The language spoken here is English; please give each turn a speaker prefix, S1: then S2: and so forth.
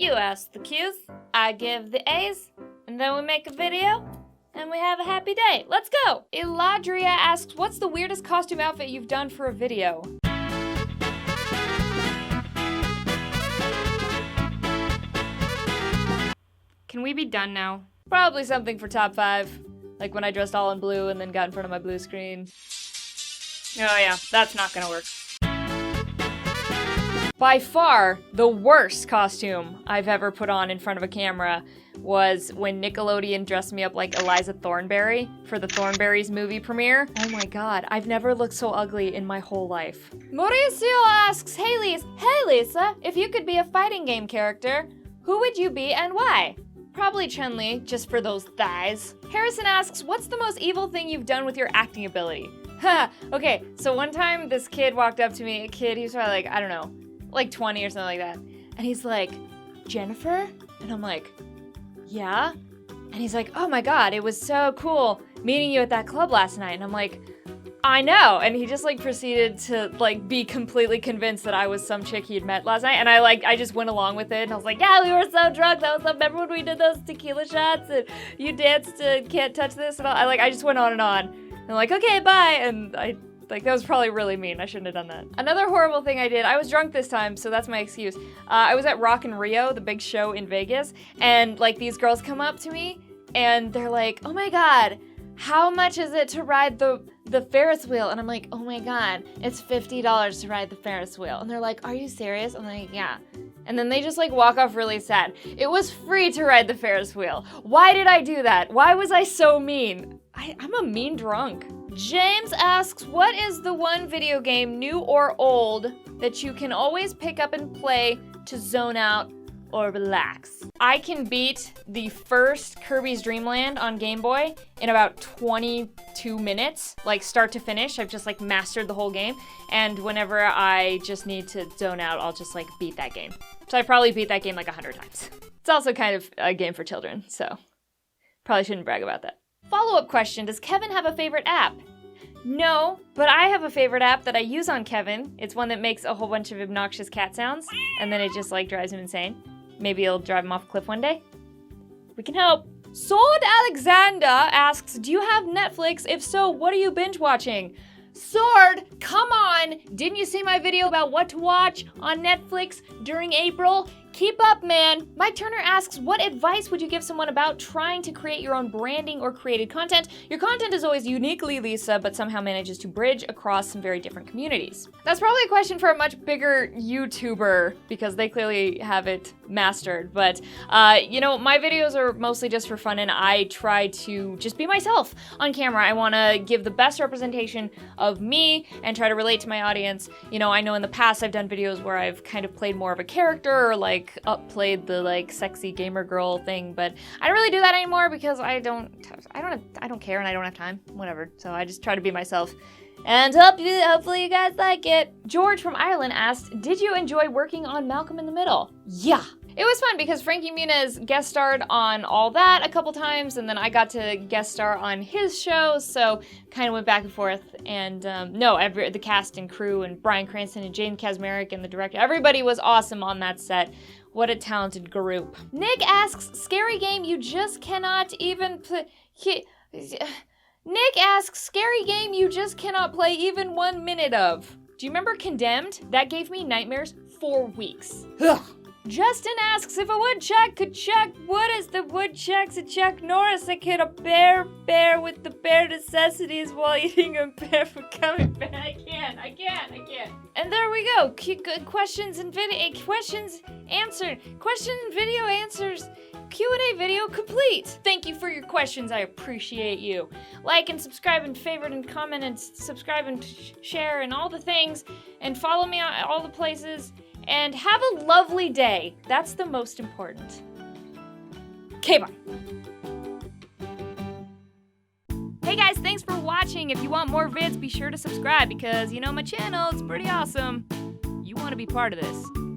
S1: You ask the Q's, I give the A's, and then we make a video, and we have a happy day. Let's go! Eladria asks, what's the weirdest costume outfit you've done for a video? Can we be done now? Probably something for top 5. Like when I dressed all in blue and then got in front of my blue screen. Oh yeah, that's not gonna work. By far, the worst costume I've ever put on in front of a camera was when Nickelodeon dressed me up like Eliza Thornberry for the Thornberrys movie premiere. Oh my god, I've never looked so ugly in my whole life. Mauricio asks, hey Lisa, if you could be a fighting game character, who would you be and why? Probably Chun-Li, just for those thighs. Harrison asks, what's the most evil thing you've done with your acting ability? Ha! Okay, so one time this kid walked up to me, he was probably like, I don't know, like 20 or something like that. And he's like, Jennifer? And I'm like, yeah? And he's like, oh my god, it was so cool meeting you at that club last night. And I'm like, I know. And he just like proceeded to like be completely convinced that I was some chick he had met last night. And I just went along with it. And I was like, yeah, we were so drunk. That was so, remember when we did those tequila shots and you danced to Can't Touch This? And I just went on. And I'm like, okay, bye. And that was probably really mean. I shouldn't have done that. Another horrible thing I did, I was drunk this time, so that's my excuse. I was at Rock in Rio, the big show in Vegas, and like these girls come up to me and they're like, oh my god, how much is it to ride the Ferris wheel? And I'm like, oh my god, it's $50 to ride the Ferris wheel. And they're like, are you serious? I'm like, yeah. And then they just like walk off really sad. It was free to ride the Ferris wheel. Why did I do that? Why was I so mean? I'm a mean drunk. James asks, what is the one video game, new or old, that you can always pick up and play to zone out or relax? I can beat the first Kirby's Dream Land on Game Boy in about 22 minutes, like start to finish. I've just like mastered the whole game, and whenever I just need to zone out, I'll just like beat that game. So I probably beat that game like 100 times. It's also kind of a game for children, so probably shouldn't brag about that. Follow-up question, does Kevin have a favorite app? No, but I have a favorite app that I use on Kevin. It's one that makes a whole bunch of obnoxious cat sounds, and then it just like drives him insane. Maybe it'll drive him off a cliff one day. We can hope. Sword Alexander asks, do you have Netflix? If so, what are you binge watching? Sword, come on! Didn't you see my video about what to watch on Netflix during April? Keep up, man. Mike Turner asks, what advice would you give someone about trying to create your own branding or created content? Your content is always uniquely Lisa, but somehow manages to bridge across some very different communities. That's probably a question for a much bigger YouTuber, because they clearly have it mastered. But, my videos are mostly just for fun, and I try to just be myself on camera. I want to give the best representation of me and try to relate to my audience. I know in the past I've done videos where I've kind of played more of a character or like upplayed the like sexy gamer girl thing, but I don't really do that anymore because I don't care and I don't have time, whatever. So I just try to be myself. And hopefully you guys like it. George from Ireland asked, did you enjoy working on Malcolm in the Middle? Yeah. It was fun because Frankie Muniz guest starred on all that a couple times, and then I got to guest star on his show, so kind of went back and forth. And the cast and crew and Bryan Cranston and Jane Kaczmarek and the director, everybody was awesome on that set. What a talented group. Nick asks, scary game you just cannot even play. Nick asks, scary game you just cannot play even 1 minute of. Do you remember Condemned? That gave me nightmares for weeks. Ugh. Justin asks if a woodchuck could chuck wood as the woodchucks at Chuck Norris that could a bear with the bare necessities while eating a bear for coming back. I can't. And there we go. Questions and answered. Question and video answers. Q&A video complete. Thank you for your questions. I appreciate you. Like and subscribe and favorite and comment and subscribe and share and all the things. And follow me on all the places. And have a lovely day. That's the most important. Okay, bye. Hey guys, thanks for watching. If you want more vids, be sure to subscribe because my channel is pretty awesome. You want to be part of this.